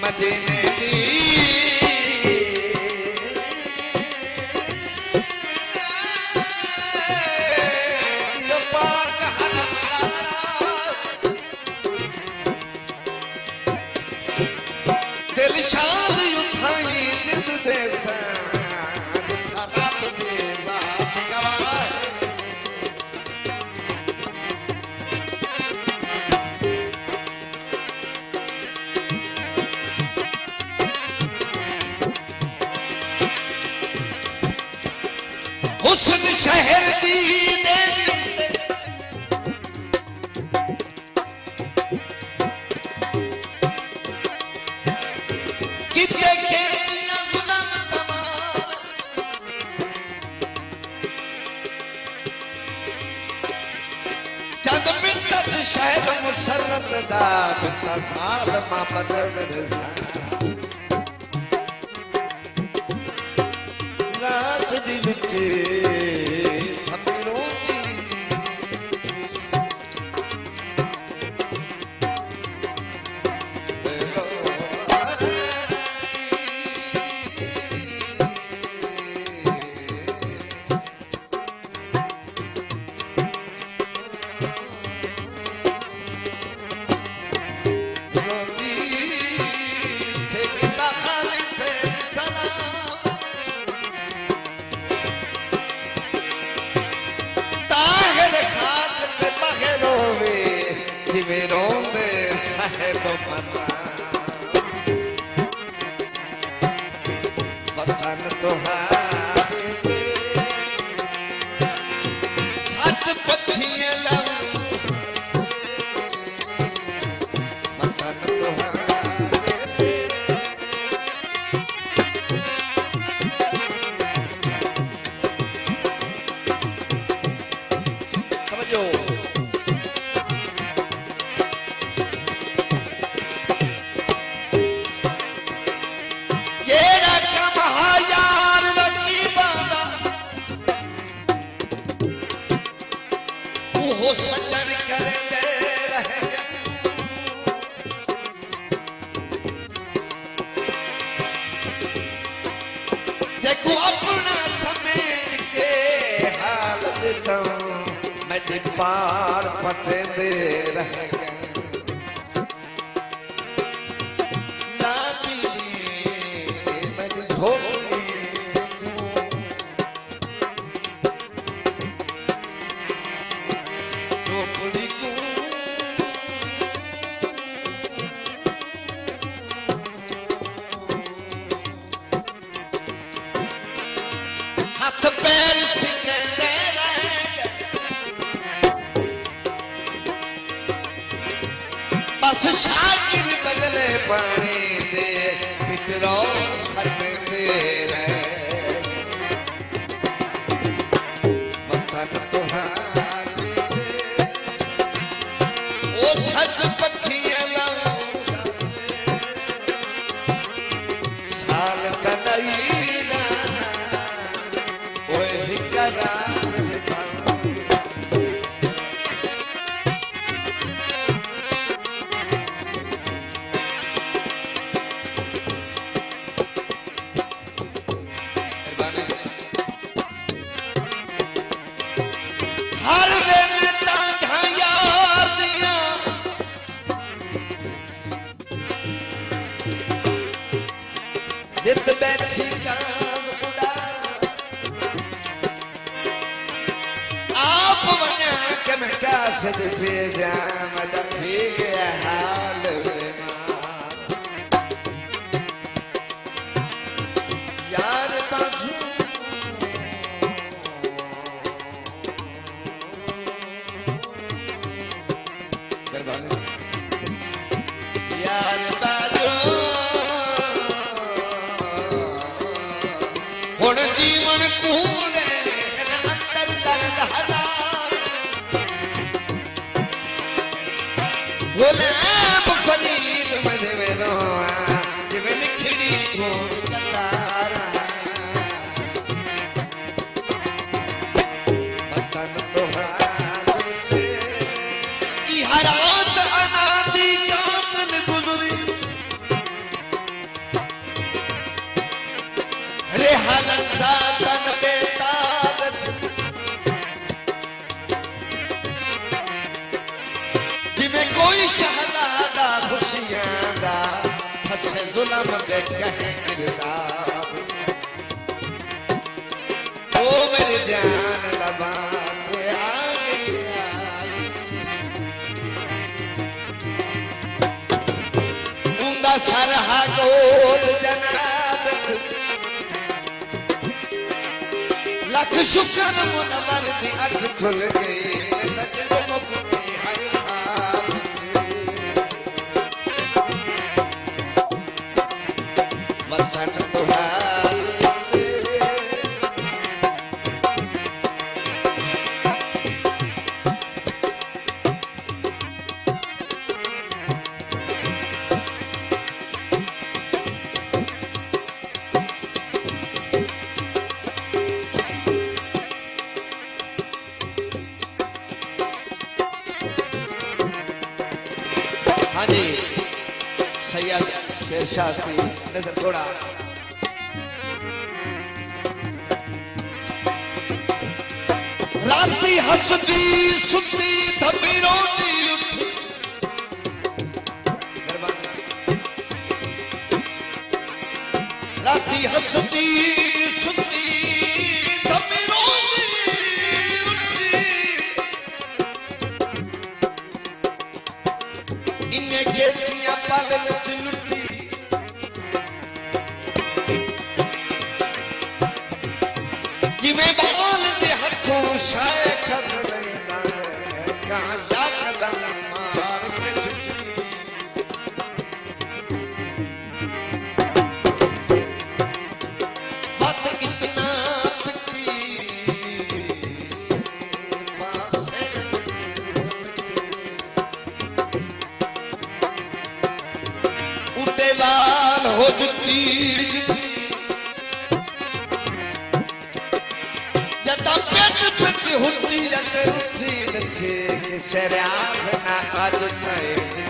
मदीने दी यो पाक दिल शाद उठाई दिल दे हुस्न शहर दी किते खेतियां गुलाम तमाम चंद मिनट शहर मुसरत दा बिता साल मामद रज़ा रात दी विच वतन तुहारे छत पखियां लव वतन तुहारे समझो सजन करते रहे देखो अपना समय के हाल देता मैं पार पते दे रह ना मैं झोली हाथ पैर सिकंदे बस शागिर बदले पानी दे पिटरो सजदे रहे वतन तुहारे ओ छत पखियां लव साल कनई हर दिन तांगा यार दिया नित बैठी गाम उड़ा आप वना के मैं कासद पे जाम दखी गया हाल यार बाजू यार बाजू हुण जीवन कूले अंदर दर्द हजार गुलाम फरीद मजे में रोआ जिਵੇਂ निखड़ी घोड़ कतारा वतन तुहारे ई हरात अनादी कामन गुजरी सा तन बेताब जिमें कोई शहजादा खुशियां दा फसे जुल्म दे कहे किरदार ओ मेरी जान लबा के आ गई उंदा सरहा गोद जनाब लख शुक्र मुनवर दी अख खुल गई नजर मुकती हर ख्वाब वतन तुहारे हाँ जी सैयद शेरशाह की नजर थोड़ा राती हसदी सुती थपी रोती उठी राती हसदी सुती थपी रोती उठी इन्हें गेचियां पागल च लुटी जिमें बाल दे हथों शाये खसदैंदा कहां जा कदम मार के छुटी बात इतना पिटी पासे उड़े वाल हो तीर जता पेट पेट हुती जते रुथी नथे कि शराब ना आज नहीं